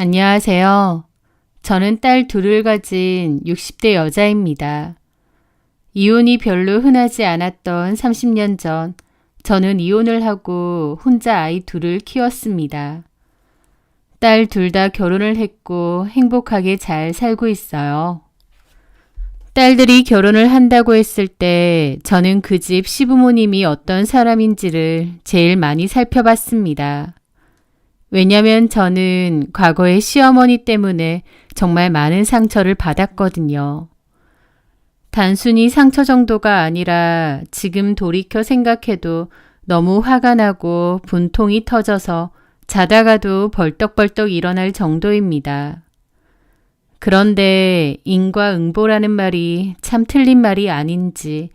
안녕하세요. 저는 딸 둘을 가진 60대 여자입니다. 이혼이 별로 흔하지 않았던 30년 전, 저는 이혼을 하고 혼자 아이 둘을 키웠습니다. 딸 둘 다 결혼을 했고 행복하게 잘 살고 있어요. 딸들이 결혼을 한다고 했을 때 저는 그 집 시부모님이 어떤 사람인지를 제일 많이 살펴봤습니다. 왜냐면 저는 과거에 시어머니 때문에 정말 많은 상처를 받았거든요. 단순히 상처 정도가 아니라 지금 돌이켜 생각해도 너무 화가 나고 분통이 터져서 자다가도 벌떡벌떡 일어날 정도입니다. 그런데 인과응보라는 말이 참 틀린 말이 아닌지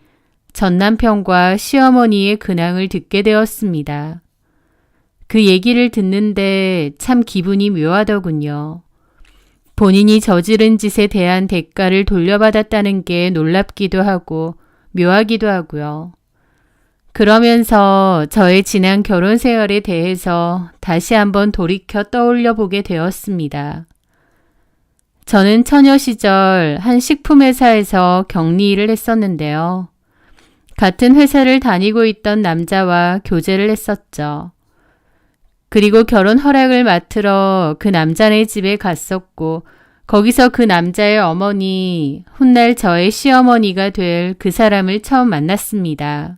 전 남편과 시어머니의 근황을 듣게 되었습니다. 그 얘기를 듣는데 참 기분이 묘하더군요. 본인이 저지른 짓에 대한 대가를 돌려받았다는 게 놀랍기도 하고 묘하기도 하고요. 그러면서 저의 지난 결혼 생활에 대해서 다시 한번 돌이켜 떠올려 보게 되었습니다. 저는 처녀 시절 한 식품회사에서 격리 일을 했었는데요. 같은 회사를 다니고 있던 남자와 교제를 했었죠. 그리고 결혼 허락을 맡으러 그 남자네 집에 갔었고 거기서 그 남자의 어머니, 훗날 저의 시어머니가 될 그 사람을 처음 만났습니다.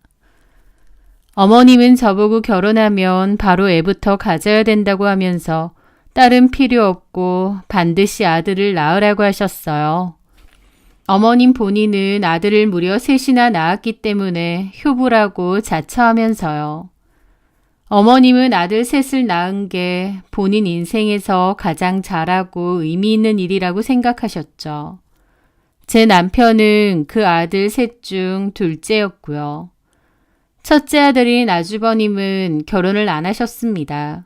어머님은 저보고 결혼하면 바로 애부터 가져야 된다고 하면서 딸은 필요 없고 반드시 아들을 낳으라고 하셨어요. 어머님 본인은 아들을 무려 셋이나 낳았기 때문에 효부라고 자처하면서요. 어머님은 아들 셋을 낳은 게 본인 인생에서 가장 잘하고 의미 있는 일이라고 생각하셨죠. 제 남편은 그 아들 셋 중 둘째였고요. 첫째 아들인 아주버님은 결혼을 안 하셨습니다.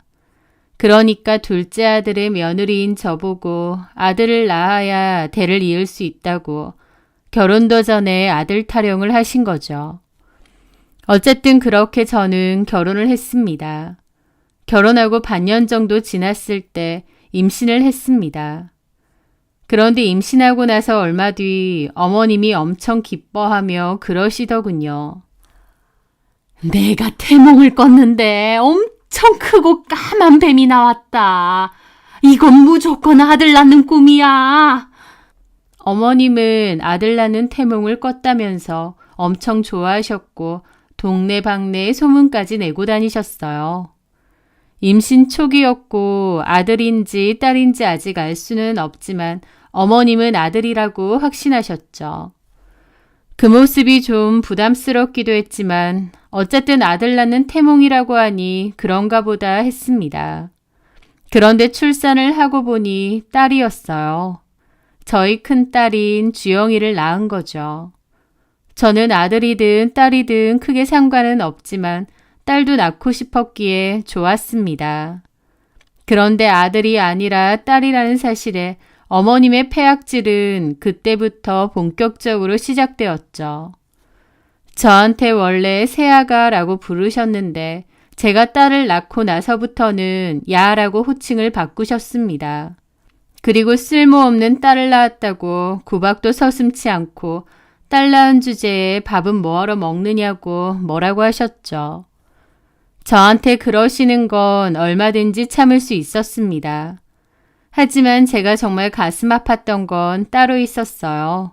그러니까 둘째 아들의 며느리인 저보고 아들을 낳아야 대를 이을 수 있다고 결혼도 전에 아들 타령을 하신 거죠. 어쨌든 그렇게 저는 결혼을 했습니다. 결혼하고 반년 정도 지났을 때 임신을 했습니다. 그런데 임신하고 나서 얼마 뒤 어머님이 엄청 기뻐하며 그러시더군요. 내가 태몽을 꿨는데 엄청 크고 까만 뱀이 나왔다. 이건 무조건 아들 낳는 꿈이야. 어머님은 아들 낳는 태몽을 꿨다면서 엄청 좋아하셨고 동네방네에 소문까지 내고 다니셨어요. 임신 초기였고 아들인지 딸인지 아직 알 수는 없지만 어머님은 아들이라고 확신하셨죠. 그 모습이 좀 부담스럽기도 했지만 어쨌든 아들 낳는 태몽이라고 하니 그런가 보다 했습니다. 그런데 출산을 하고 보니 딸이었어요. 저희 큰딸인 주영이를 낳은 거죠. 저는 아들이든 딸이든 크게 상관은 없지만 딸도 낳고 싶었기에 좋았습니다. 그런데 아들이 아니라 딸이라는 사실에 어머님의 패악질은 그때부터 본격적으로 시작되었죠. 저한테 원래 새아가라고 부르셨는데 제가 딸을 낳고 나서부터는 야라고 호칭을 바꾸셨습니다. 그리고 쓸모없는 딸을 낳았다고 구박도 서슴지 않고 딸 낳은 주제에 밥은 뭐하러 먹느냐고 뭐라고 하셨죠. 저한테 그러시는 건 얼마든지 참을 수 있었습니다. 하지만 제가 정말 가슴 아팠던 건 따로 있었어요.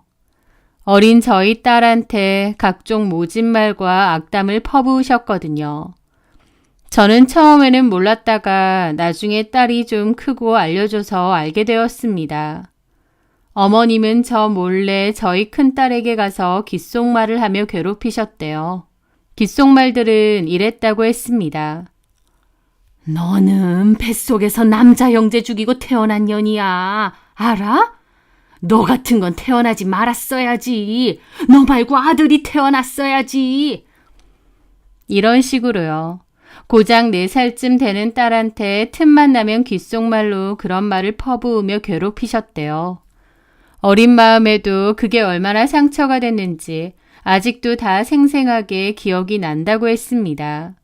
어린 저희 딸한테 각종 모진말과 악담을 퍼부으셨거든요. 저는 처음에는 몰랐다가 나중에 딸이 좀 크고 알려줘서 알게 되었습니다. 어머님은 저 몰래 저희 큰딸에게 가서 귓속말을 하며 괴롭히셨대요. 귓속말들은 이랬다고 했습니다. 너는 뱃속에서 남자 형제 죽이고 태어난 년이야. 알아? 너 같은 건 태어나지 말았어야지. 너 말고 아들이 태어났어야지. 이런 식으로요. 고작 4살쯤 되는 딸한테 틈만 나면 귓속말로 그런 말을 퍼부으며 괴롭히셨대요. 어린 마음에도 그게 얼마나 상처가 됐는지 아직도 다 생생하게 기억이 난다고 했습니다.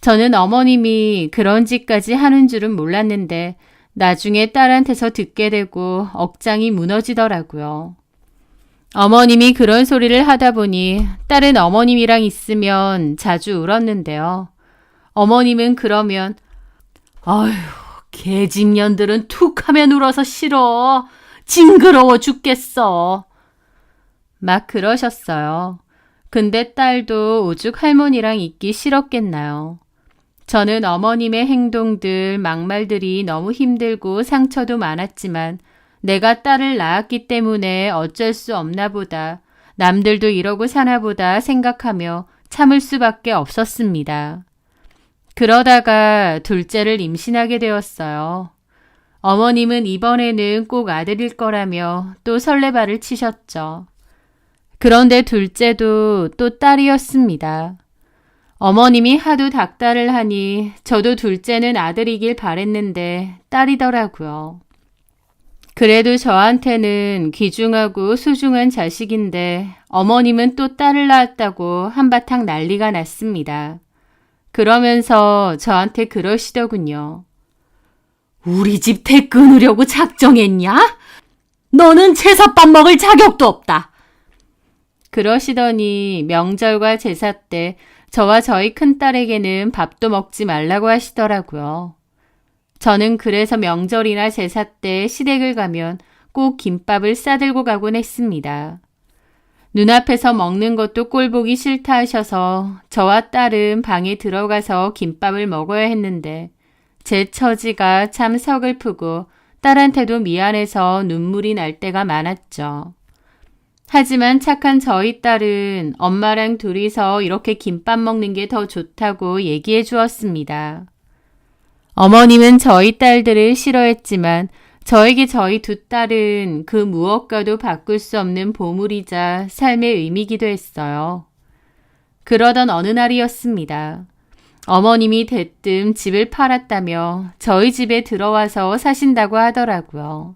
저는 어머님이 그런 짓까지 하는 줄은 몰랐는데 나중에 딸한테서 듣게 되고 억장이 무너지더라고요. 어머님이 그런 소리를 하다 보니 딸은 어머님이랑 있으면 자주 울었는데요. 어머님은 그러면 아휴, 개집년들은 툭 하면 울어서 싫어. 징그러워 죽겠어. 막 그러셨어요. 근데 딸도 오죽 할머니랑 있기 싫었겠나요. 저는 어머님의 행동들, 막말들이 너무 힘들고 상처도 많았지만 내가 딸을 낳았기 때문에 어쩔 수 없나 보다, 남들도 이러고 사나 보다 생각하며 참을 수밖에 없었습니다. 그러다가 둘째를 임신하게 되었어요. 어머님은 이번에는 꼭 아들일 거라며 또 설레발을 치셨죠. 그런데 둘째도 또 딸이었습니다. 어머님이 하도 닥달을 하니 저도 둘째는 아들이길 바랬는데 딸이더라고요. 그래도 저한테는 귀중하고 소중한 자식인데 어머님은 또 딸을 낳았다고 한바탕 난리가 났습니다. 그러면서 저한테 그러시더군요. 우리 집 태 끊으려고 작정했냐? 너는 제사밥 먹을 자격도 없다. 그러시더니 명절과 제사 때 저와 저희 큰딸에게는 밥도 먹지 말라고 하시더라고요. 저는 그래서 명절이나 제사 때 시댁을 가면 꼭 김밥을 싸들고 가곤 했습니다. 눈앞에서 먹는 것도 꼴보기 싫다 하셔서 저와 딸은 방에 들어가서 김밥을 먹어야 했는데 제 처지가 참 서글프고 딸한테도 미안해서 눈물이 날 때가 많았죠. 하지만 착한 저희 딸은 엄마랑 둘이서 이렇게 김밥 먹는 게 더 좋다고 얘기해 주었습니다. 어머님은 저희 딸들을 싫어했지만 저에게 저희 두 딸은 그 무엇과도 바꿀 수 없는 보물이자 삶의 의미이기도 했어요. 그러던 어느 날이었습니다. 어머님이 대뜸 집을 팔았다며 저희 집에 들어와서 사신다고 하더라고요.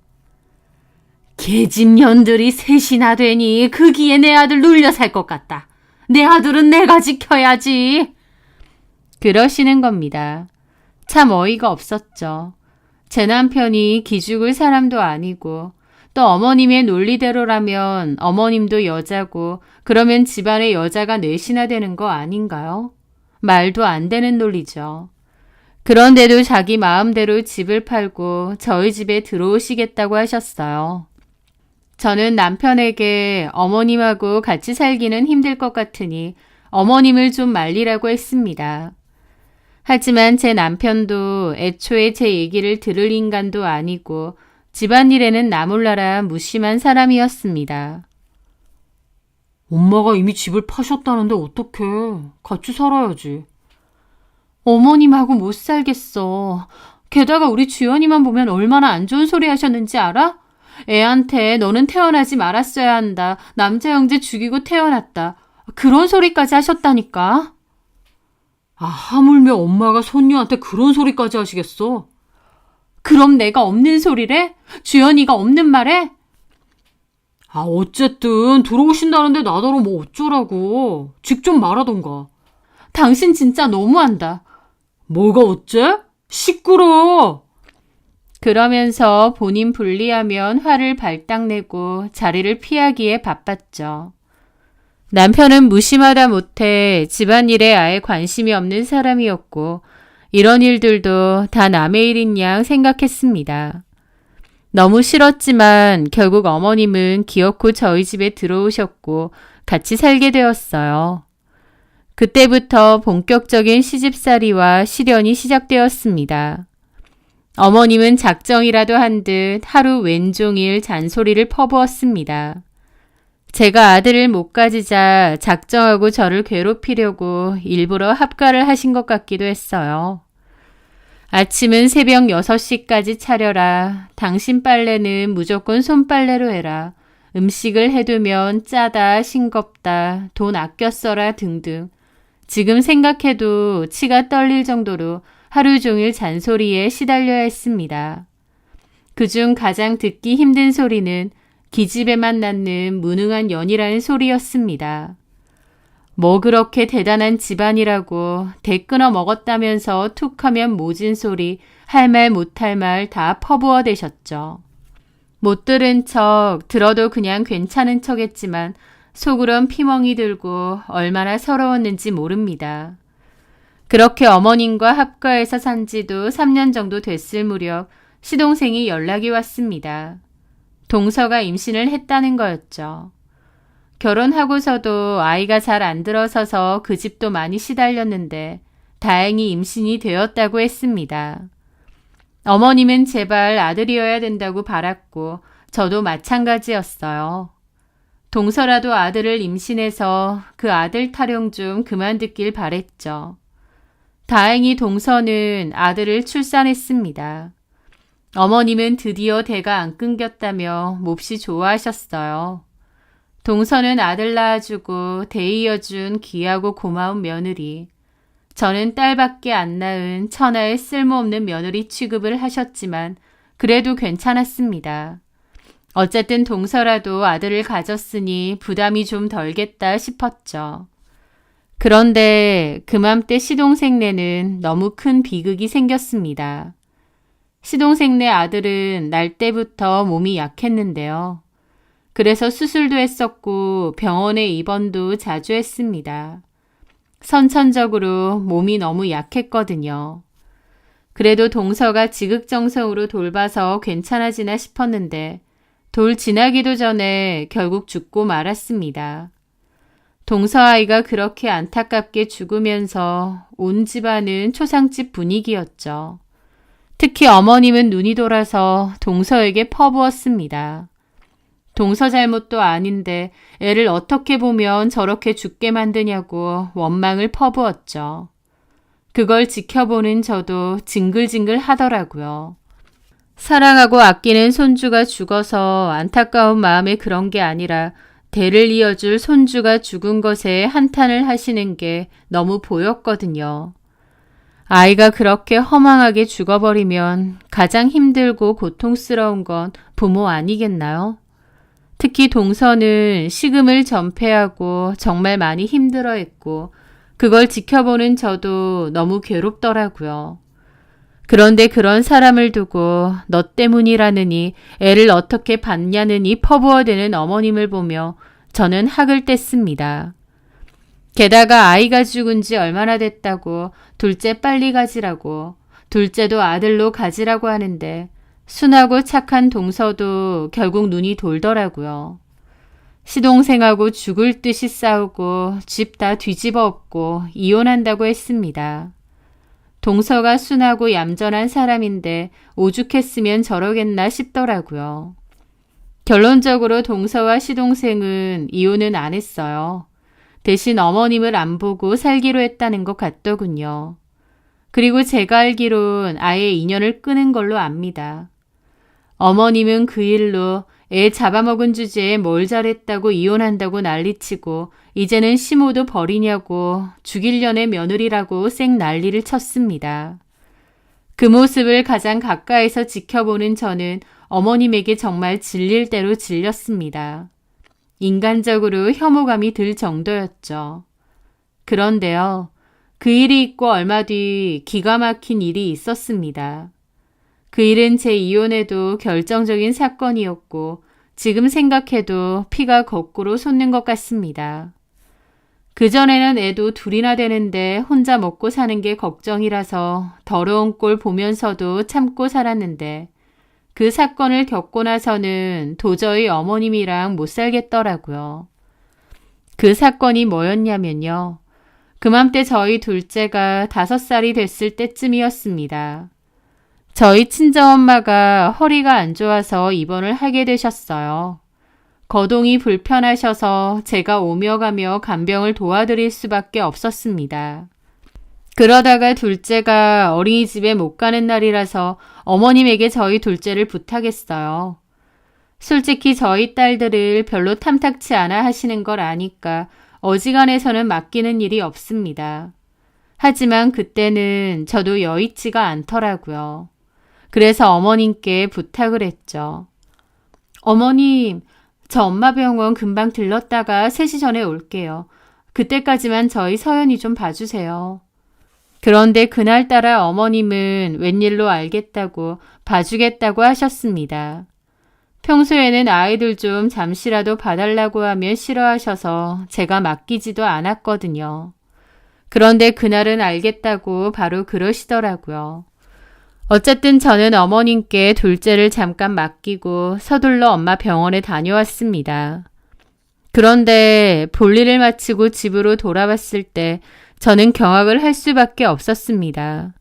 계집년들이 셋이나 되니 그기에 내 아들 눌려 살 것 같다. 내 아들은 내가 지켜야지. 그러시는 겁니다. 참 어이가 없었죠. 제 남편이 기죽을 사람도 아니고 또 어머님의 논리대로라면 어머님도 여자고 그러면 집안에 여자가 넷이나 되는 거 아닌가요? 말도 안 되는 논리죠. 그런데도 자기 마음대로 집을 팔고 저희 집에 들어오시겠다고 하셨어요. 저는 남편에게 어머님하고 같이 살기는 힘들 것 같으니 어머님을 좀 말리라고 했습니다. 하지만 제 남편도 애초에 제 얘기를 들을 인간도 아니고 집안일에는 나 몰라라 무심한 사람이었습니다. 엄마가 이미 집을 파셨다는데 어떡해. 같이 살아야지. 어머님하고 못 살겠어. 게다가 우리 주연이만 보면 얼마나 안 좋은 소리 하셨는지 알아? 애한테 너는 태어나지 말았어야 한다. 남자 형제 죽이고 태어났다. 그런 소리까지 하셨다니까. 아, 하물며 엄마가 손녀한테 그런 소리까지 하시겠어? 그럼 내가 없는 소리래? 주연이가 없는 말에? 아, 어쨌든 들어오신다는데 나더러 뭐 어쩌라고. 직접 말하던가. 당신 진짜 너무한다. 뭐가 어째? 시끄러워. 그러면서 본인 불리하면 화를 발딱 내고 자리를 피하기에 바빴죠. 남편은 무심하다 못해 집안일에 아예 관심이 없는 사람이었고 이런 일들도 다 남의 일인 양 생각했습니다. 너무 싫었지만 결국 어머님은 기어코 저희 집에 들어오셨고 같이 살게 되었어요. 그때부터 본격적인 시집살이와 시련이 시작되었습니다. 어머님은 작정이라도 한 듯 하루 왼종일 잔소리를 퍼부었습니다. 제가 아들을 못 가지자 작정하고 저를 괴롭히려고 일부러 합가를 하신 것 같기도 했어요. 아침은 새벽 6시까지 차려라. 당신 빨래는 무조건 손빨래로 해라. 음식을 해두면 짜다, 싱겁다, 돈 아껴 써라 등등. 지금 생각해도 치가 떨릴 정도로 하루 종일 잔소리에 시달려야 했습니다. 그중 가장 듣기 힘든 소리는 기집애만 낳는 무능한 년이라는 소리였습니다. 뭐 그렇게 대단한 집안이라고 대 끊어 먹었다면서 툭하면 모진 소리, 할 말 못할 말 다 퍼부어 대셨죠. 못 들은 척, 들어도 그냥 괜찮은 척 했지만 속으론 피멍이 들고 얼마나 서러웠는지 모릅니다. 그렇게 어머님과 합가해서 산 지도 3년 정도 됐을 무렵 시동생이 연락이 왔습니다. 동서가 임신을 했다는 거였죠. 결혼하고서도 아이가 잘 안 들어서서 그 집도 많이 시달렸는데 다행히 임신이 되었다고 했습니다. 어머님은 제발 아들이어야 된다고 바랐고 저도 마찬가지였어요. 동서라도 아들을 임신해서 그 아들 타령 좀 그만 듣길 바랬죠. 다행히 동서는 아들을 출산했습니다. 어머님은 드디어 대가 안 끊겼다며 몹시 좋아하셨어요. 동서는 아들 낳아주고 대이어준 귀하고 고마운 며느리. 저는 딸밖에 안 낳은 천하의 쓸모없는 며느리 취급을 하셨지만 그래도 괜찮았습니다. 어쨌든 동서라도 아들을 가졌으니 부담이 좀 덜겠다 싶었죠. 그런데 그맘때 시동생네는 너무 큰 비극이 생겼습니다. 시동생네 아들은 날 때부터 몸이 약했는데요. 그래서 수술도 했었고 병원에 입원도 자주 했습니다. 선천적으로 몸이 너무 약했거든요. 그래도 동서가 지극정성으로 돌봐서 괜찮아지나 싶었는데 돌 지나기도 전에 결국 죽고 말았습니다. 동서 아이가 그렇게 안타깝게 죽으면서 온 집안은 초상집 분위기였죠. 특히 어머님은 눈이 돌아서 동서에게 퍼부었습니다. 동서 잘못도 아닌데 애를 어떻게 보면 저렇게 죽게 만드냐고 원망을 퍼부었죠. 그걸 지켜보는 저도 징글징글 하더라고요. 사랑하고 아끼는 손주가 죽어서 안타까운 마음에 그런 게 아니라 대를 이어줄 손주가 죽은 것에 한탄을 하시는 게 너무 보였거든요. 아이가 그렇게 허망하게 죽어버리면 가장 힘들고 고통스러운 건 부모 아니겠나요? 특히 동서는 식음을 전폐하고 정말 많이 힘들어했고 그걸 지켜보는 저도 너무 괴롭더라고요. 그런데 그런 사람을 두고 너 때문이라느니 애를 어떻게 봤냐느니 퍼부어대는 어머님을 보며 저는 학을 뗐습니다. 게다가 아이가 죽은 지 얼마나 됐다고 둘째 빨리 가지라고 둘째도 아들로 가지라고 하는데 순하고 착한 동서도 결국 눈이 돌더라고요. 시동생하고 죽을 듯이 싸우고 집 다 뒤집어 엎고 이혼한다고 했습니다. 동서가 순하고 얌전한 사람인데 오죽했으면 저러겠나 싶더라고요. 결론적으로 동서와 시동생은 이혼은 안 했어요. 대신 어머님을 안 보고 살기로 했다는 것 같더군요. 그리고 제가 알기론 아예 인연을 끊은 걸로 압니다. 어머님은 그 일로 애 잡아먹은 주제에 뭘 잘했다고 이혼한다고 난리치고 이제는 시모도 버리냐고 죽일년의 며느리라고 쌩 난리를 쳤습니다. 그 모습을 가장 가까이서 지켜보는 저는 어머님에게 정말 질릴 대로 질렸습니다. 인간적으로 혐오감이 들 정도였죠. 그런데요, 그 일이 있고 얼마 뒤 기가 막힌 일이 있었습니다. 그 일은 제 이혼에도 결정적인 사건이었고 지금 생각해도 피가 거꾸로 솟는 것 같습니다. 그전에는 애도 둘이나 되는데 혼자 먹고 사는 게 걱정이라서 더러운 꼴 보면서도 참고 살았는데 그 사건을 겪고 나서는 도저히 어머님이랑 못 살겠더라고요. 그 사건이 뭐였냐면요. 그맘때 저희 둘째가 5살이 됐을 때쯤이었습니다. 저희 친정엄마가 허리가 안 좋아서 입원을 하게 되셨어요. 거동이 불편하셔서 제가 오며 가며 간병을 도와드릴 수밖에 없었습니다. 그러다가 둘째가 어린이집에 못 가는 날이라서 어머님에게 저희 둘째를 부탁했어요. 솔직히 저희 딸들을 별로 탐탁치 않아 하시는 걸 아니까 어지간해서는 맡기는 일이 없습니다. 하지만 그때는 저도 여의치가 않더라고요. 그래서 어머님께 부탁을 했죠. 어머님, 저 엄마 병원 금방 들렀다가 3시 전에 올게요. 그때까지만 저희 서연이 좀 봐주세요. 그런데 그날따라 어머님은 웬일로 알겠다고 봐주겠다고 하셨습니다. 평소에는 아이들 좀 잠시라도 봐달라고 하면 싫어하셔서 제가 맡기지도 않았거든요. 그런데 그날은 알겠다고 바로 그러시더라고요. 어쨌든 저는 어머님께 둘째를 잠깐 맡기고 서둘러 엄마 병원에 다녀왔습니다. 그런데 볼일을 마치고 집으로 돌아왔을 때 저는 경악을 할 수밖에 없었습니다.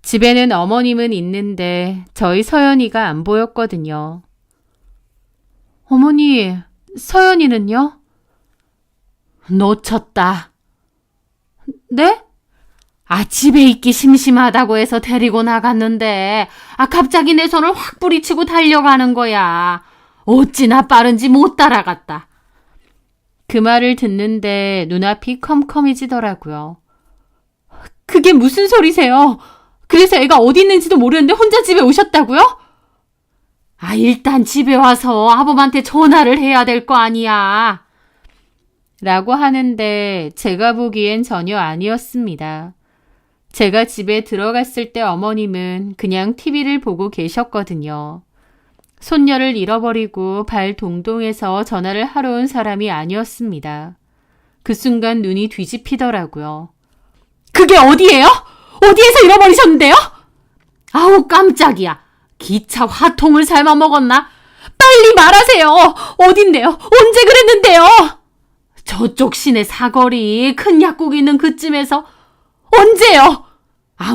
집에는 어머님은 있는데 저희 서연이가 안 보였거든요. 어머니, 서연이는요? 놓쳤다. 네? 집에 있기 심심하다고 해서 데리고 나갔는데 갑자기 내 손을 확 뿌리치고 달려가는 거야. 어찌나 빠른지 못 따라갔다. 그 말을 듣는데 눈앞이 컴컴해지더라고요. 그게 무슨 소리세요? 그래서 애가 어디 있는지도 모르는데 혼자 집에 오셨다고요? 일단 집에 와서 아범한테 전화를 해야 될 거 아니야. 라고 하는데 제가 보기엔 전혀 아니었습니다. 제가 집에 들어갔을 때 어머님은 그냥 TV를 보고 계셨거든요. 손녀를 잃어버리고 발 동동해서 전화를 하러 온 사람이 아니었습니다. 그 순간 눈이 뒤집히더라고요. 그게 어디예요? 어디에서 잃어버리셨는데요? 아우 깜짝이야. 기차 화통을 삶아 먹었나? 빨리 말하세요. 어딘데요? 언제 그랬는데요? 저쪽 시내 사거리 큰 약국 있는 그쯤에서. 언제요?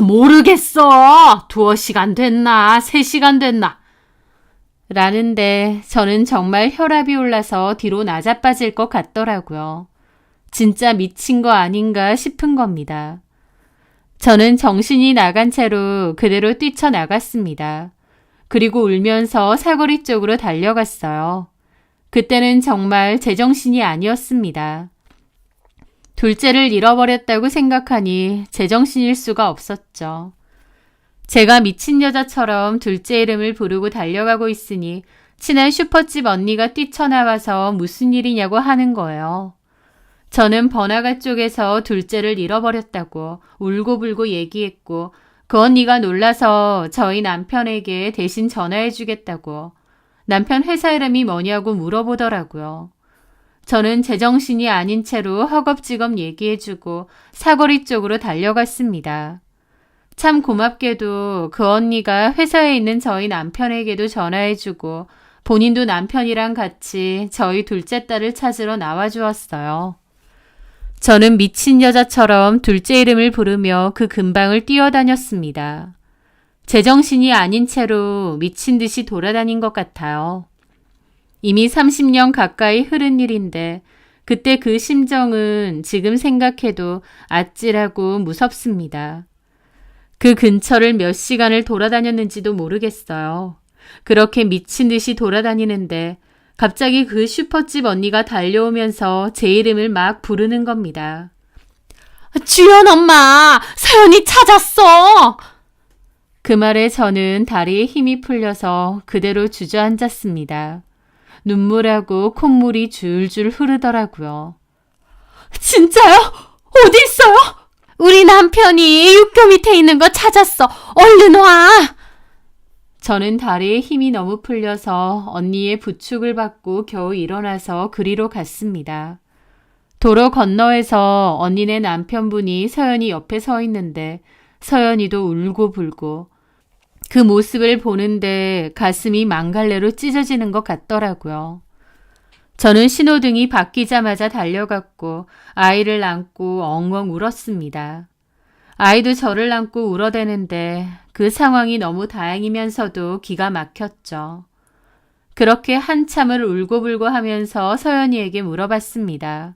모르겠어. 2시간 됐나 3시간 됐나. 라는데 저는 정말 혈압이 올라서 뒤로 나자빠질 것 같더라고요. 진짜 미친 거 아닌가 싶은 겁니다. 저는 정신이 나간 채로 그대로 뛰쳐나갔습니다. 그리고 울면서 사거리 쪽으로 달려갔어요. 그때는 정말 제정신이 아니었습니다. 둘째를 잃어버렸다고 생각하니 제정신일 수가 없었죠. 제가 미친 여자처럼 둘째 이름을 부르고 달려가고 있으니 친한 슈퍼집 언니가 뛰쳐나와서 무슨 일이냐고 하는 거예요. 저는 번화가 쪽에서 둘째를 잃어버렸다고 울고불고 얘기했고 그 언니가 놀라서 저희 남편에게 대신 전화해 주겠다고 남편 회사 이름이 뭐냐고 물어보더라고요. 저는 제정신이 아닌 채로 허겁지겁 얘기해주고 사거리 쪽으로 달려갔습니다. 참 고맙게도 그 언니가 회사에 있는 저희 남편에게도 전화해주고 본인도 남편이랑 같이 저희 둘째 딸을 찾으러 나와주었어요. 저는 미친 여자처럼 둘째 이름을 부르며 그 근방을 뛰어다녔습니다. 제정신이 아닌 채로 미친 듯이 돌아다닌 것 같아요. 이미 30년 가까이 흐른 일인데 그때 그 심정은 지금 생각해도 아찔하고 무섭습니다. 그 근처를 몇 시간을 돌아다녔는지도 모르겠어요. 그렇게 미친 듯이 돌아다니는데 갑자기 그 슈퍼집 언니가 달려오면서 제 이름을 막 부르는 겁니다. 주연 엄마, 서연이 찾았어! 그 말에 저는 다리에 힘이 풀려서 그대로 주저앉았습니다. 눈물하고 콧물이 줄줄 흐르더라고요. 진짜요? 어디 있어요? 우리 남편이 육교 밑에 있는 거 찾았어. 얼른 와! 저는 다리에 힘이 너무 풀려서 언니의 부축을 받고 겨우 일어나서 그리로 갔습니다. 도로 건너에서 언니네 남편분이 서연이 옆에 서 있는데 서연이도 울고불고 그 모습을 보는데 가슴이 망갈래로 찢어지는 것 같더라고요. 저는 신호등이 바뀌자마자 달려갔고 아이를 안고 엉엉 울었습니다. 아이도 저를 안고 울어대는데 그 상황이 너무 다행이면서도 기가 막혔죠. 그렇게 한참을 울고불고 하면서 서연이에게 물어봤습니다.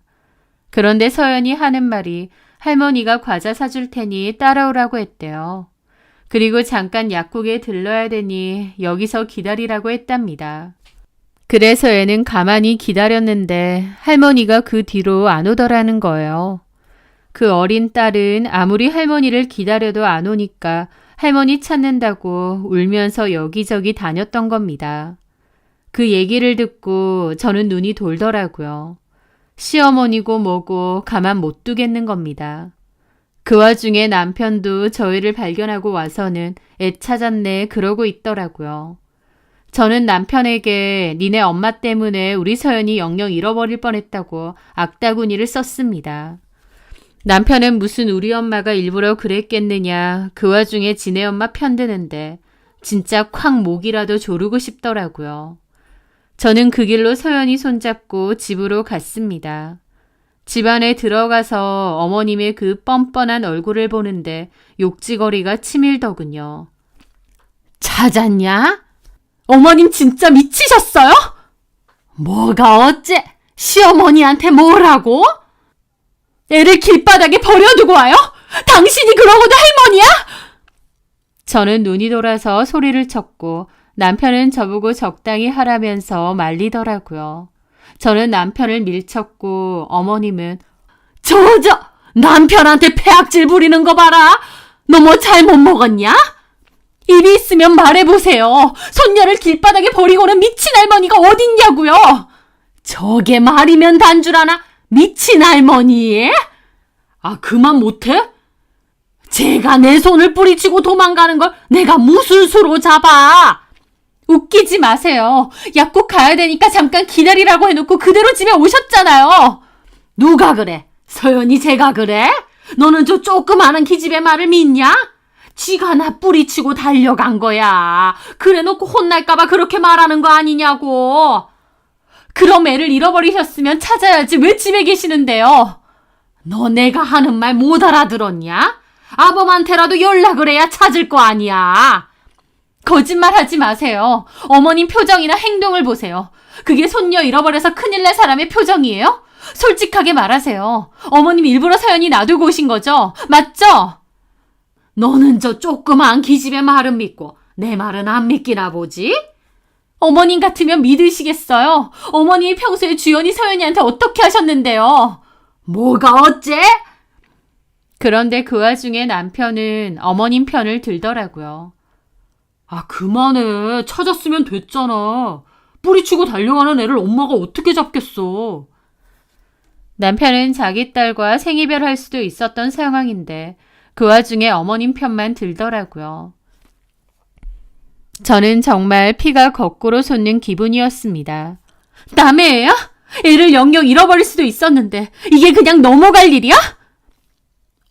그런데 서연이 하는 말이 할머니가 과자 사줄 테니 따라오라고 했대요. 그리고 잠깐 약국에 들러야 되니 여기서 기다리라고 했답니다. 그래서 애는 가만히 기다렸는데 할머니가 그 뒤로 안 오더라는 거예요. 그 어린 딸은 아무리 할머니를 기다려도 안 오니까 할머니 찾는다고 울면서 여기저기 다녔던 겁니다. 그 얘기를 듣고 저는 눈이 돌더라고요. 시어머니고 뭐고 가만 못 두겠는 겁니다. 그 와중에 남편도 저희를 발견하고 와서는 애 찾았네 그러고 있더라고요. 저는 남편에게 니네 엄마 때문에 우리 서연이 영영 잃어버릴 뻔했다고 악다구니를 썼습니다. 남편은 무슨 우리 엄마가 일부러 그랬겠느냐 그 와중에 지네 엄마 편드는데 진짜 콱 목이라도 조르고 싶더라고요. 저는 그 길로 서연이 손잡고 집으로 갔습니다. 집 안에 들어가서 어머님의 그 뻔뻔한 얼굴을 보는데 욕지거리가 치밀더군요. 찾았냐? 어머님 진짜 미치셨어요? 뭐가 어째? 시어머니한테 뭐라고? 애를 길바닥에 버려두고 와요? 당신이 그러고도 할머니야? 저는 눈이 돌아서 소리를 쳤고 남편은 저보고 적당히 하라면서 말리더라고요. 저는 남편을 밀쳤고 어머님은 저 남편한테 폐악질 부리는 거 봐라. 너 뭐 잘못 먹었냐? 입이 있으면 말해보세요. 손녀를 길바닥에 버리고는 미친 할머니가 어딨냐고요. 저게 말이면 단줄 아나? 미친 할머니? 아 그만 못해? 제가 내 손을 뿌리치고 도망가는 걸 내가 무슨 수로 잡아? 웃기지 마세요. 약국 가야 되니까 잠깐 기다리라고 해놓고 그대로 집에 오셨잖아요. 누가 그래? 서연이 제가 그래? 너는 저 조그마한 기집애 말을 믿냐? 지가 나 뿌리치고 달려간 거야. 그래놓고 혼날까봐 그렇게 말하는 거 아니냐고. 그럼 애를 잃어버리셨으면 찾아야지 왜 집에 계시는데요? 너 내가 하는 말 못 알아들었냐? 아범한테라도 연락을 해야 찾을 거 아니야. 거짓말하지 마세요. 어머님 표정이나 행동을 보세요. 그게 손녀 잃어버려서 큰일 날 사람의 표정이에요? 솔직하게 말하세요. 어머님 일부러 서연이 놔두고 오신 거죠? 맞죠? 너는 저 조그만 기집애 말은 믿고 내 말은 안 믿기나 보지? 어머님 같으면 믿으시겠어요? 어머님이 평소에 주연이 서연이한테 어떻게 하셨는데요? 뭐가 어째? 그런데 그 와중에 남편은 어머님 편을 들더라고요. 아 그만해. 찾았으면 됐잖아. 뿌리치고 달려가는 애를 엄마가 어떻게 잡겠어. 남편은 자기 딸과 생이별할 수도 있었던 상황인데 그 와중에 어머님 편만 들더라고요. 저는 정말 피가 거꾸로 솟는 기분이었습니다. 남의 애야? 애를 영영 잃어버릴 수도 있었는데 이게 그냥 넘어갈 일이야?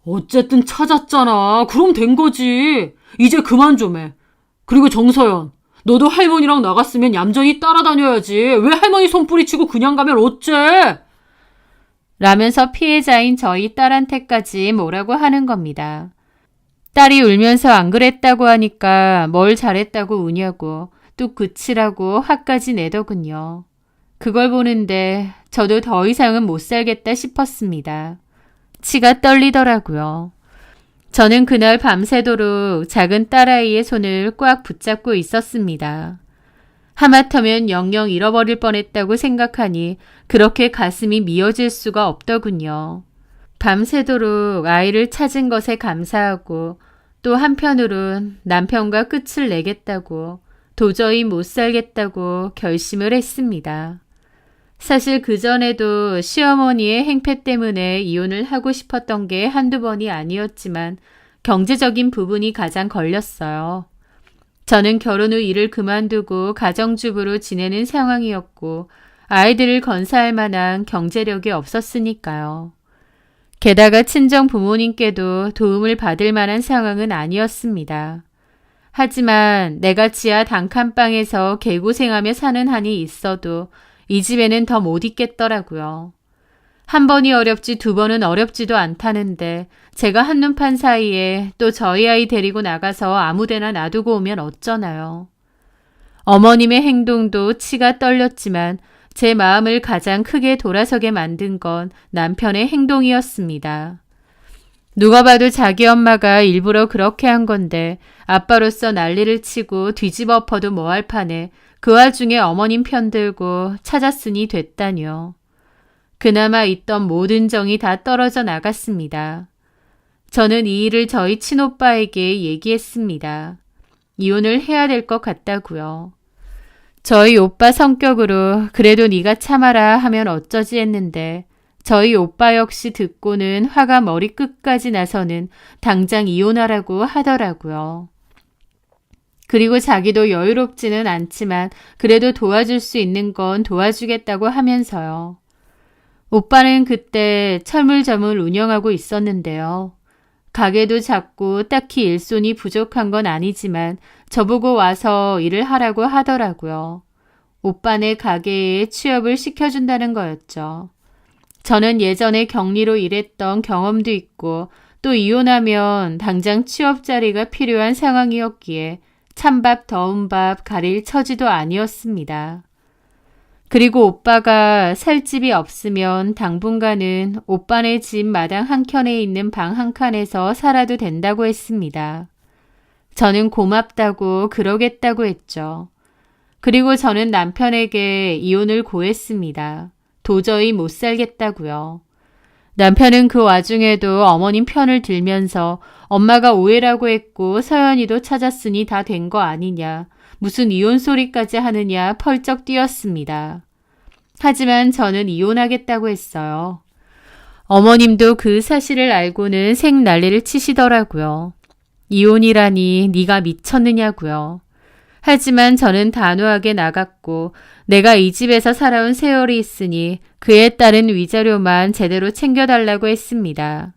어쨌든 찾았잖아. 그럼 된 거지. 이제 그만 좀 해. 그리고 정서연, 너도 할머니랑 나갔으면 얌전히 따라다녀야지. 왜 할머니 손 뿌리치고 그냥 가면 어째? 라면서 피해자인 저희 딸한테까지 뭐라고 하는 겁니다. 딸이 울면서 안 그랬다고 하니까 뭘 잘했다고 우냐고 뚝 그치라고 화까지 내더군요. 그걸 보는데 저도 더 이상은 못 살겠다 싶었습니다. 치가 떨리더라고요. 저는 그날 밤새도록 작은 딸아이의 손을 꽉 붙잡고 있었습니다. 하마터면 영영 잃어버릴 뻔했다고 생각하니 그렇게 가슴이 미어질 수가 없더군요. 밤새도록 아이를 찾은 것에 감사하고 또 한편으론 남편과 끝을 내겠다고 도저히 못 살겠다고 결심을 했습니다. 사실 그전에도 시어머니의 행패 때문에 이혼을 하고 싶었던 게 한두 번이 아니었지만 경제적인 부분이 가장 걸렸어요. 저는 결혼 후 일을 그만두고 가정주부로 지내는 상황이었고 아이들을 건사할 만한 경제력이 없었으니까요. 게다가 친정 부모님께도 도움을 받을 만한 상황은 아니었습니다. 하지만 내가 지하 단칸방에서 개고생하며 사는 한이 있어도 이 집에는 더 못 있겠더라고요. 한 번이 어렵지 두 번은 어렵지도 않다는데 제가 한눈판 사이에 또 저희 아이 데리고 나가서 아무데나 놔두고 오면 어쩌나요. 어머님의 행동도 치가 떨렸지만 제 마음을 가장 크게 돌아서게 만든 건 남편의 행동이었습니다. 누가 봐도 자기 엄마가 일부러 그렇게 한 건데 아빠로서 난리를 치고 뒤집어 엎어도 뭐할 판에 그 와중에 어머님 편들고 찾았으니 됐다뇨. 그나마 있던 모든 정이 다 떨어져 나갔습니다. 저는 이 일을 저희 친오빠에게 얘기했습니다. 이혼을 해야 될 것 같다고요. 저희 오빠 성격으로 그래도 네가 참아라 하면 어쩌지 했는데 저희 오빠 역시 듣고는 화가 머리끝까지 나서는 당장 이혼하라고 하더라고요. 그리고 자기도 여유롭지는 않지만 그래도 도와줄 수 있는 건 도와주겠다고 하면서요. 오빠는 그때 철물점을 운영하고 있었는데요. 가게도 작고 딱히 일손이 부족한 건 아니지만 저보고 와서 일을 하라고 하더라고요. 오빠네 가게에 취업을 시켜준다는 거였죠. 저는 예전에 격리로 일했던 경험도 있고 또 이혼하면 당장 취업 자리가 필요한 상황이었기에 찬밥 더운 밥 가릴 처지도 아니었습니다. 그리고 오빠가 살 집이 없으면 당분간은 오빠네 집 마당 한켠에 있는 방 한 칸에서 살아도 된다고 했습니다. 저는 고맙다고 그러겠다고 했죠. 그리고 저는 남편에게 이혼을 고했습니다. 도저히 못 살겠다고요. 남편은 그 와중에도 어머님 편을 들면서 엄마가 오해라고 했고 서연이도 찾았으니 다 된 거 아니냐. 무슨 이혼 소리까지 하느냐 펄쩍 뛰었습니다. 하지만 저는 이혼하겠다고 했어요. 어머님도 그 사실을 알고는 생난리를 치시더라고요. 이혼이라니 네가 미쳤느냐고요. 하지만 저는 단호하게 나갔고 내가 이 집에서 살아온 세월이 있으니 그에 따른 위자료만 제대로 챙겨달라고 했습니다.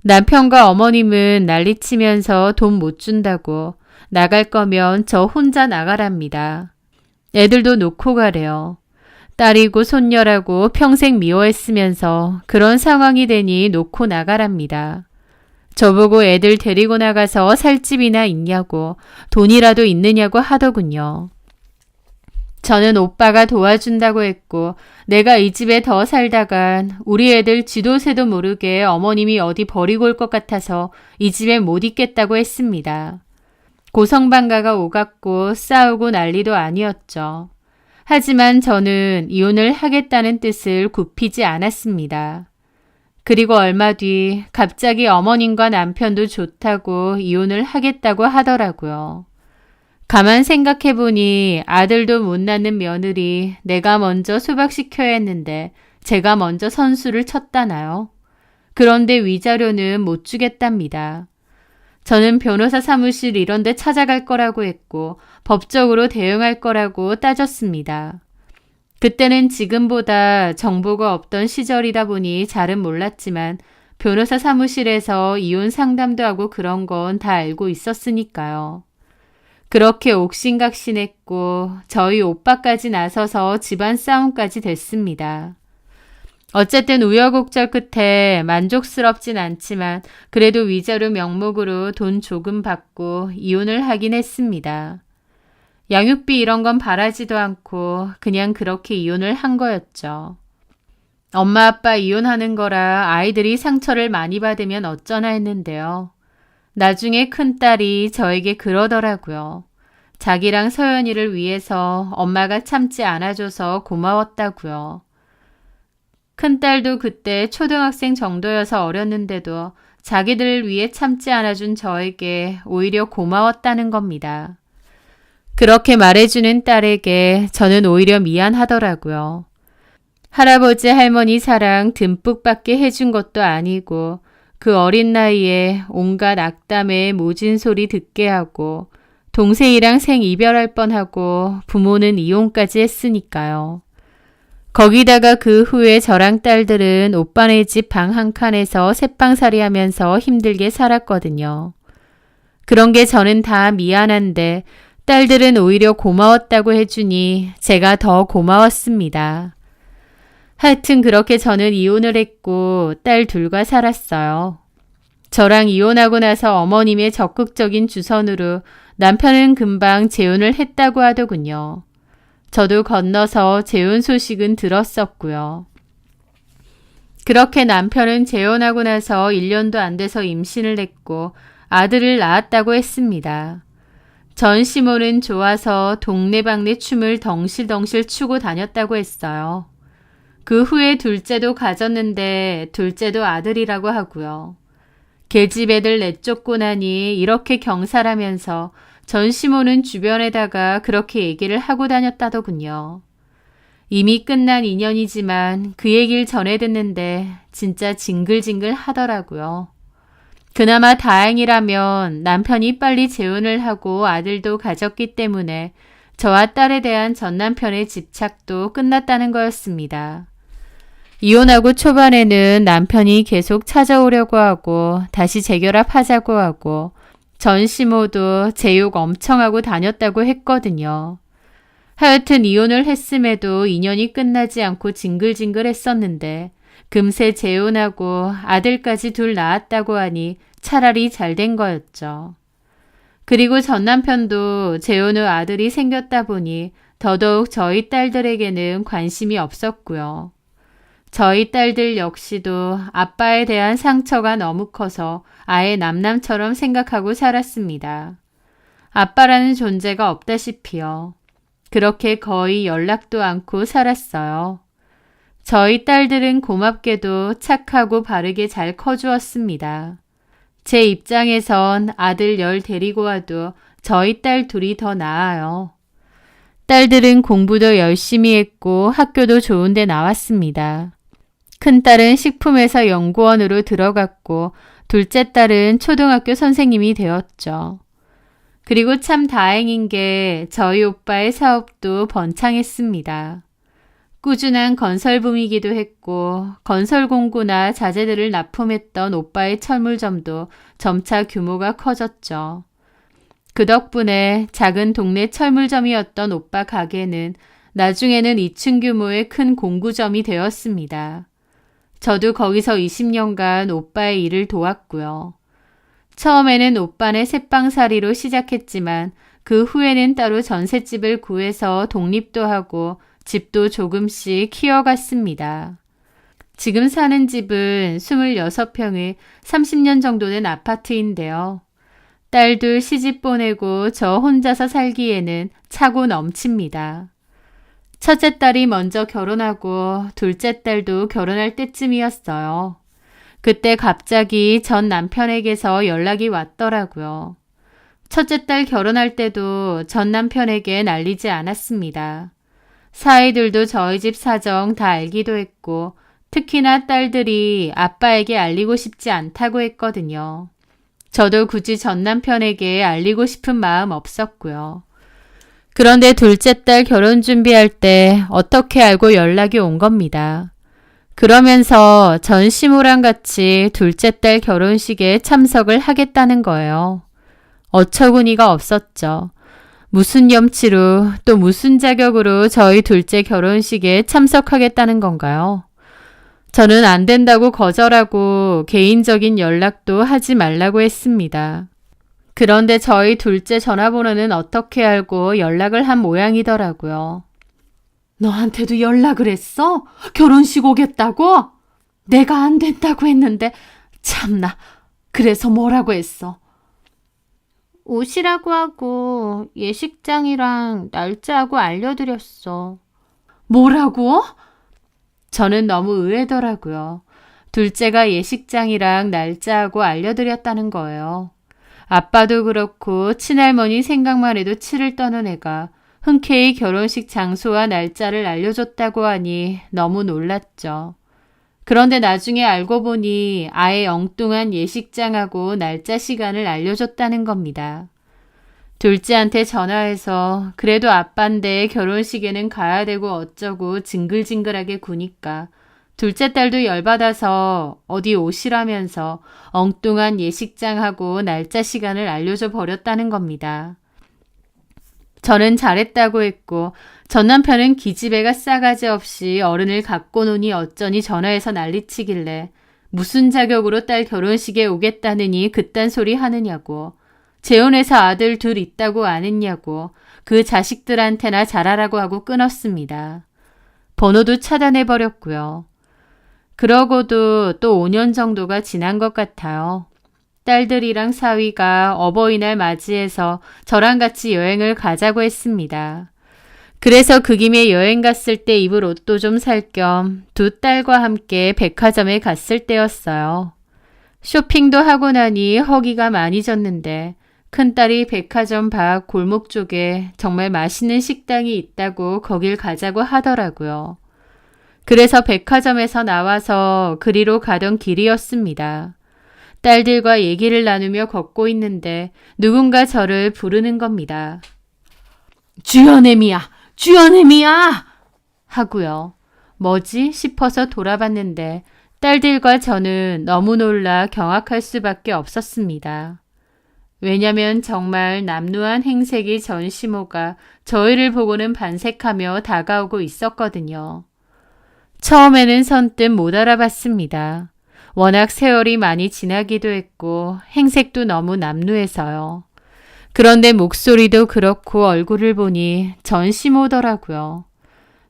남편과 어머님은 난리치면서 돈 못 준다고 나갈 거면 저 혼자 나가랍니다. 애들도 놓고 가래요. 딸이고 손녀라고 평생 미워했으면서 그런 상황이 되니 놓고 나가랍니다. 저보고 애들 데리고 나가서 살 집이나 있냐고 돈이라도 있느냐고 하더군요. 저는 오빠가 도와준다고 했고 내가 이 집에 더 살다간 우리 애들 지도새도 모르게 어머님이 어디 버리고 올 것 같아서 이 집에 못 있겠다고 했습니다. 고성방가가 오갔고 싸우고 난리도 아니었죠. 하지만 저는 이혼을 하겠다는 뜻을 굽히지 않았습니다. 그리고 얼마 뒤 갑자기 어머님과 남편도 좋다고 이혼을 하겠다고 하더라고요. 가만 생각해보니 아들도 못 낳는 며느리 내가 먼저 수박시켜야 했는데 제가 먼저 선수를 쳤다나요? 그런데 위자료는 못 주겠답니다. 저는 변호사 사무실 이런 데 찾아갈 거라고 했고 법적으로 대응할 거라고 따졌습니다. 그때는 지금보다 정보가 없던 시절이다 보니 잘은 몰랐지만 변호사 사무실에서 이혼 상담도 하고 그런 건 다 알고 있었으니까요. 그렇게 옥신각신했고 저희 오빠까지 나서서 집안 싸움까지 됐습니다. 어쨌든 우여곡절 끝에 만족스럽진 않지만 그래도 위자료 명목으로 돈 조금 받고 이혼을 하긴 했습니다. 양육비 이런 건 바라지도 않고 그냥 그렇게 이혼을 한 거였죠. 엄마 아빠 이혼하는 거라 아이들이 상처를 많이 받으면 어쩌나 했는데요. 나중에 큰딸이 저에게 그러더라고요. 자기랑 서연이를 위해서 엄마가 참지 않아줘서 고마웠다고요. 큰딸도 그때 초등학생 정도여서 어렸는데도 자기들을 위해 참지 않아준 저에게 오히려 고마웠다는 겁니다. 그렇게 말해주는 딸에게 저는 오히려 미안하더라고요. 할아버지 할머니 사랑 듬뿍 받게 해준 것도 아니고 그 어린 나이에 온갖 악담에 모진 소리 듣게 하고 동생이랑 생이별할 뻔하고 부모는 이혼까지 했으니까요. 거기다가 그 후에 저랑 딸들은 오빠네 집 방 한 칸에서 새빵살이 하면서 힘들게 살았거든요. 그런 게 저는 다 미안한데 딸들은 오히려 고마웠다고 해주니 제가 더 고마웠습니다. 하여튼 그렇게 저는 이혼을 했고 딸 둘과 살았어요. 저랑 이혼하고 나서 어머님의 적극적인 주선으로 남편은 금방 재혼을 했다고 하더군요. 저도 건너서 재혼 소식은 들었었고요. 그렇게 남편은 재혼하고 나서 1년도 안 돼서 임신을 했고 아들을 낳았다고 했습니다. 전 시모는 좋아서 동네방네 춤을 덩실덩실 추고 다녔다고 했어요. 그 후에 둘째도 가졌는데 둘째도 아들이라고 하고요. 계집 애들 내쫓고 나니 이렇게 경사라면서 전 시모는 주변에다가 그렇게 얘기를 하고 다녔다더군요. 이미 끝난 인연이지만 그 얘기를 전해 듣는데 진짜 징글징글 하더라고요. 그나마 다행이라면 남편이 빨리 재혼을 하고 아들도 가졌기 때문에 저와 딸에 대한 전 남편의 집착도 끝났다는 거였습니다. 이혼하고 초반에는 남편이 계속 찾아오려고 하고 다시 재결합하자고 하고 전 시모도 제 욕 엄청 하고 다녔다고 했거든요. 하여튼 이혼을 했음에도 인연이 끝나지 않고 징글징글 했었는데 금세 재혼하고 아들까지 둘 낳았다고 하니 차라리 잘 된 거였죠. 그리고 전 남편도 재혼 후 아들이 생겼다 보니 더더욱 저희 딸들에게는 관심이 없었고요. 저희 딸들 역시도 아빠에 대한 상처가 너무 커서 아예 남남처럼 생각하고 살았습니다. 아빠라는 존재가 없다시피요. 그렇게 거의 연락도 않고 살았어요. 저희 딸들은 고맙게도 착하고 바르게 잘 커주었습니다. 제 입장에선 아들 10 데리고 와도 저희 딸 둘이 더 나아요. 딸들은 공부도 열심히 했고 학교도 좋은 데 나왔습니다. 큰딸은 식품회사 연구원으로 들어갔고 둘째 딸은 초등학교 선생님이 되었죠. 그리고 참 다행인 게 저희 오빠의 사업도 번창했습니다. 꾸준한 건설붐이기도 했고 건설 공구나 자재들을 납품했던 오빠의 철물점도 점차 규모가 커졌죠. 그 덕분에 작은 동네 철물점이었던 오빠 가게는 나중에는 2층 규모의 큰 공구점이 되었습니다. 저도 거기서 20년간 오빠의 일을 도왔고요. 처음에는 오빠네 새빵살이로 시작했지만 그 후에는 따로 전셋집을 구해서 독립도 하고 집도 조금씩 키워갔습니다. 지금 사는 집은 26평의 30년 정도 된 아파트인데요. 딸들 시집 보내고 저 혼자서 살기에는 차고 넘칩니다. 첫째 딸이 먼저 결혼하고 둘째 딸도 결혼할 때쯤이었어요. 그때 갑자기 전 남편에게서 연락이 왔더라고요. 첫째 딸 결혼할 때도 전 남편에게 알리지 않았습니다. 사위들도 저희 집 사정 다 알기도 했고 특히나 딸들이 아빠에게 알리고 싶지 않다고 했거든요. 저도 굳이 전 남편에게 알리고 싶은 마음 없었고요. 그런데 둘째 딸 결혼 준비할 때 어떻게 알고 연락이 온 겁니다. 그러면서 전 시모랑 같이 둘째 딸 결혼식에 참석을 하겠다는 거예요. 어처구니가 없었죠. 무슨 염치로 또 무슨 자격으로 저희 둘째 결혼식에 참석하겠다는 건가요? 저는 안 된다고 거절하고 개인적인 연락도 하지 말라고 했습니다. 그런데 저희 둘째 전화번호는 어떻게 알고 연락을 한 모양이더라고요. 너한테도 연락을 했어? 결혼식 오겠다고? 내가 안 된다고 했는데 참나 그래서 뭐라고 했어? 오시라고 하고 예식장이랑 날짜하고 알려드렸어. 뭐라고? 저는 너무 의외더라고요. 둘째가 예식장이랑 날짜하고 알려드렸다는 거예요. 아빠도 그렇고 친할머니 생각만 해도 치를 떠는 애가 흔쾌히 결혼식 장소와 날짜를 알려줬다고 하니 너무 놀랐죠. 그런데 나중에 알고 보니 아예 엉뚱한 예식장하고 날짜 시간을 알려줬다는 겁니다. 둘째한테 전화해서 그래도 아빠인데 결혼식에는 가야 되고 어쩌고 징글징글하게 구니까 둘째 딸도 열받아서 어디 오시라면서 엉뚱한 예식장하고 날짜 시간을 알려줘 버렸다는 겁니다. 저는 잘했다고 했고 전 남편은 기집애가 싸가지 없이 어른을 갖고 노니 어쩌니 전화해서 난리치길래 무슨 자격으로 딸 결혼식에 오겠다느니 그딴 소리 하느냐고 재혼해서 아들 둘 있다고 안 했냐고 그 자식들한테나 잘하라고 하고 끊었습니다. 번호도 차단해버렸고요. 그러고도 또 5년 정도가 지난 것 같아요. 딸들이랑 사위가 어버이날 맞이해서 저랑 같이 여행을 가자고 했습니다. 그래서 그 김에 여행 갔을 때 입을 옷도 좀 살 겸 두 딸과 함께 백화점에 갔을 때였어요. 쇼핑도 하고 나니 허기가 많이 졌는데 큰딸이 백화점 밖 골목 쪽에 정말 맛있는 식당이 있다고 거길 가자고 하더라고요. 그래서 백화점에서 나와서 그리로 가던 길이었습니다. 딸들과 얘기를 나누며 걷고 있는데 누군가 저를 부르는 겁니다. 주연애미야! 주연애미야! 하고요. 뭐지 싶어서 돌아봤는데 딸들과 저는 너무 놀라 경악할 수밖에 없었습니다. 왜냐면 정말 남루한 행색이 전시모가 저희를 보고는 반색하며 다가오고 있었거든요. 처음에는 선뜻 못 알아봤습니다. 워낙 세월이 많이 지나기도 했고 행색도 너무 남루해서요. 그런데 목소리도 그렇고 얼굴을 보니 전시모더라고요.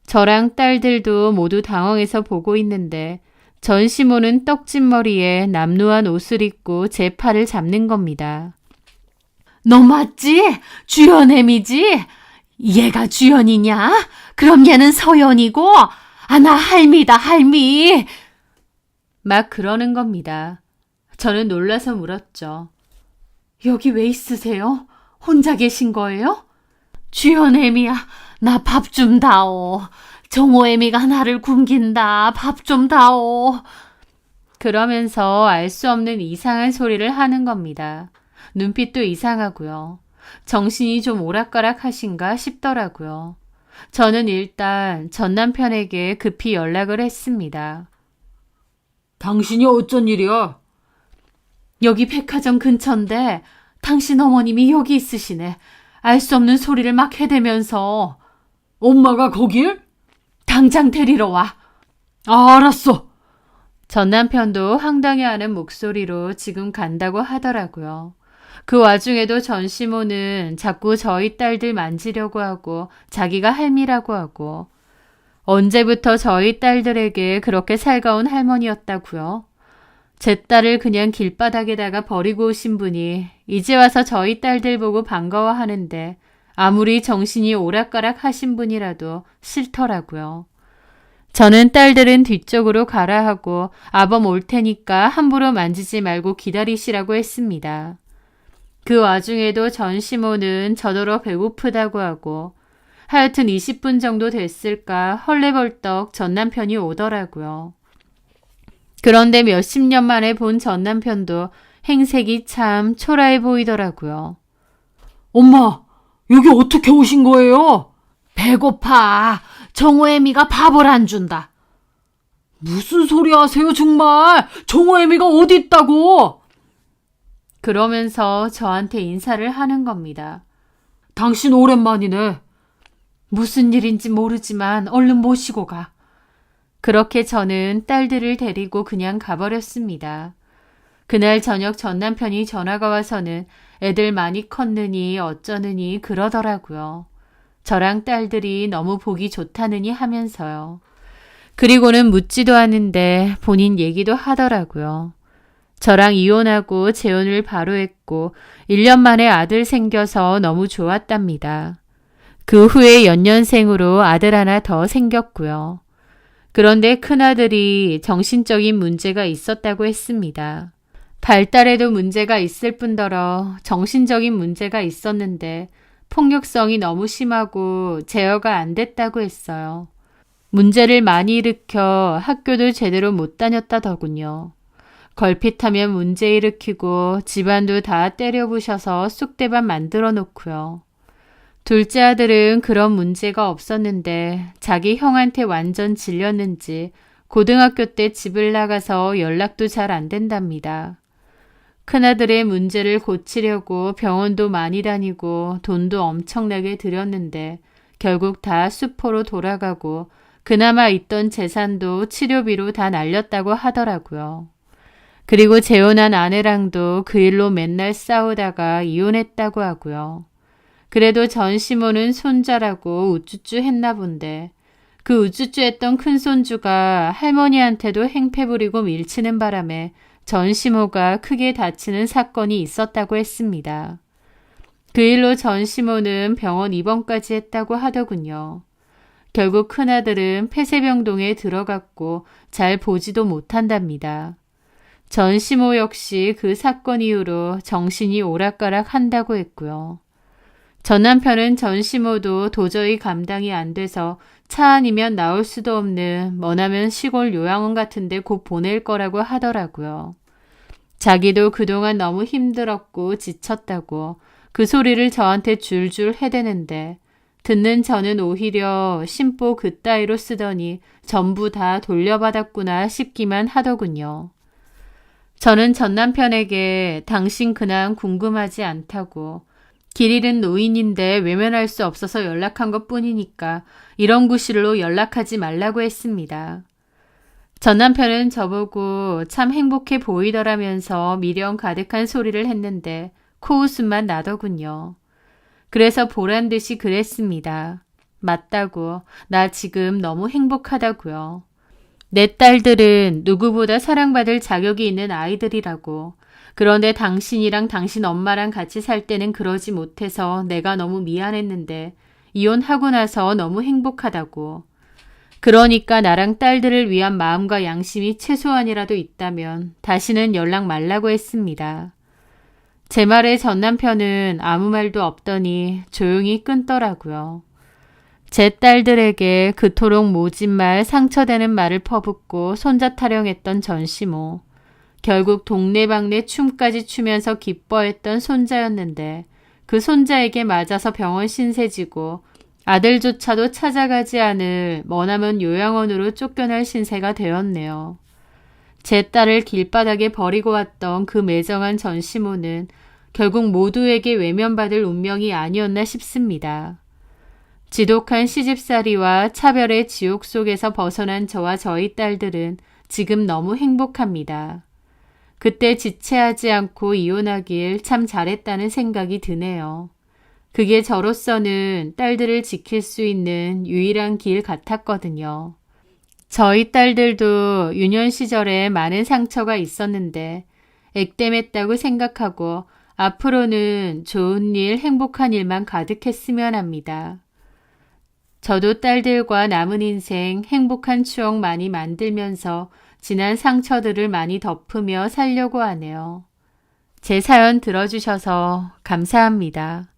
저랑 딸들도 모두 당황해서 보고 있는데 전시모는 떡진 머리에 남루한 옷을 입고 제 팔을 잡는 겁니다. 너 맞지? 주연애미지? 얘가 주연이냐? 그럼 얘는 서연이고? 아, 나 할미다, 할미. 막 그러는 겁니다. 저는 놀라서 물었죠. 여기 왜 있으세요? 혼자 계신 거예요? 주연애미야, 나 밥 좀 다오. 정호애미가 나를 굶긴다. 밥 좀 다오. 그러면서 알 수 없는 이상한 소리를 하는 겁니다. 눈빛도 이상하고요. 정신이 좀 오락가락하신가 싶더라고요. 저는 일단 전 남편에게 급히 연락을 했습니다. 당신이 어쩐 일이야? 여기 백화점 근처인데 당신 어머님이 여기 있으시네. 알 수 없는 소리를 막 해대면서. 엄마가 거길? 당장 데리러 와. 아, 알았어. 전 남편도 황당해하는 목소리로 지금 간다고 하더라고요. 그 와중에도 전시모는 자꾸 저희 딸들 만지려고 하고 자기가 할미라고 하고 언제부터 저희 딸들에게 그렇게 살가운 할머니였다고요? 제 딸을 그냥 길바닥에다가 버리고 오신 분이 이제 와서 저희 딸들 보고 반가워하는데 아무리 정신이 오락가락 하신 분이라도 싫더라고요. 저는 딸들은 뒤쪽으로 가라 하고 아범 올 테니까 함부로 만지지 말고 기다리시라고 했습니다. 그 와중에도 전시모는 저더러 배고프다고 하고 하여튼 20분 정도 됐을까 헐레벌떡 전 남편이 오더라고요. 그런데 몇십 년 만에 본 전 남편도 행색이 참 초라해 보이더라고요. 엄마, 여기 어떻게 오신 거예요? 배고파. 정호애미가 밥을 안 준다. 무슨 소리 하세요 정말. 정호애미가 어디 있다고. 그러면서 저한테 인사를 하는 겁니다. 당신 오랜만이네. 무슨 일인지 모르지만 얼른 모시고 가. 그렇게 저는 딸들을 데리고 그냥 가버렸습니다. 그날 저녁 전 남편이 전화가 와서는 애들 많이 컸느니 어쩌느니 그러더라고요. 저랑 딸들이 너무 보기 좋다느니 하면서요. 그리고는 묻지도 않은데 본인 얘기도 하더라고요. 저랑 이혼하고 재혼을 바로 했고 1년 만에 아들 생겨서 너무 좋았답니다. 그 후에 연년생으로 아들 하나 더 생겼고요. 그런데 큰아들이 정신적인 문제가 있었다고 했습니다. 발달에도 문제가 있을 뿐더러 정신적인 문제가 있었는데 폭력성이 너무 심하고 제어가 안 됐다고 했어요. 문제를 많이 일으켜 학교도 제대로 못 다녔다더군요. 걸핏하면 문제 일으키고 집안도 다 때려부셔서 쑥대밭 만들어 놓고요. 둘째 아들은 그런 문제가 없었는데 자기 형한테 완전 질렸는지 고등학교 때 집을 나가서 연락도 잘 안 된답니다. 큰아들의 문제를 고치려고 병원도 많이 다니고 돈도 엄청나게 들였는데 결국 다 수포로 돌아가고 그나마 있던 재산도 치료비로 다 날렸다고 하더라고요. 그리고 재혼한 아내랑도 그 일로 맨날 싸우다가 이혼했다고 하고요. 그래도 전시모는 손자라고 우쭈쭈 했나 본데 그 우쭈쭈 했던 큰손주가 할머니한테도 행패 부리고 밀치는 바람에 전시모가 크게 다치는 사건이 있었다고 했습니다. 그 일로 전시모는 병원 입원까지 했다고 하더군요. 결국 큰아들은 폐쇄병동에 들어갔고 잘 보지도 못한답니다. 전시모 역시 그 사건 이후로 정신이 오락가락 한다고 했고요. 전 남편은 전시모도 도저히 감당이 안 돼서 차 아니면 나올 수도 없는 머나먼 시골 요양원 같은데 곧 보낼 거라고 하더라고요. 자기도 그동안 너무 힘들었고 지쳤다고 그 소리를 저한테 줄줄 해대는데 듣는 저는 오히려 심보 그따위로 쓰더니 전부 다 돌려받았구나 싶기만 하더군요. 저는 전 남편에게 당신 근황 궁금하지 않다고 길 잃은 노인인데 외면할 수 없어서 연락한 것뿐이니까 이런 구실로 연락하지 말라고 했습니다. 전 남편은 저보고 참 행복해 보이더라면서 미련 가득한 소리를 했는데 코웃음만 나더군요. 그래서 보란 듯이 그랬습니다. 맞다고. 나 지금 너무 행복하다고요. 내 딸들은 누구보다 사랑받을 자격이 있는 아이들이라고. 그런데 당신이랑 당신 엄마랑 같이 살 때는 그러지 못해서 내가 너무 미안했는데 이혼하고 나서 너무 행복하다고. 그러니까 나랑 딸들을 위한 마음과 양심이 최소한이라도 있다면 다시는 연락 말라고 했습니다. 제 말에 전 남편은 아무 말도 없더니 조용히 끊더라고요. 제 딸들에게 그토록 모진 말 상처되는 말을 퍼붓고 손자 타령했던 전시모. 결국 동네방네 춤까지 추면서 기뻐했던 손자였는데 그 손자에게 맞아서 병원 신세지고 아들조차도 찾아가지 않을 머나먼 요양원으로 쫓겨날 신세가 되었네요. 제 딸을 길바닥에 버리고 왔던 그 매정한 전시모는 결국 모두에게 외면받을 운명이 아니었나 싶습니다. 지독한 시집살이와 차별의 지옥 속에서 벗어난 저와 저희 딸들은 지금 너무 행복합니다. 그때 지체하지 않고 이혼하길 참 잘했다는 생각이 드네요. 그게 저로서는 딸들을 지킬 수 있는 유일한 길 같았거든요. 저희 딸들도 유년 시절에 많은 상처가 있었는데 액땜했다고 생각하고 앞으로는 좋은 일, 행복한 일만 가득했으면 합니다. 저도 딸들과 남은 인생 행복한 추억 많이 만들면서 지난 상처들을 많이 덮으며 살려고 하네요. 제 사연 들어주셔서 감사합니다.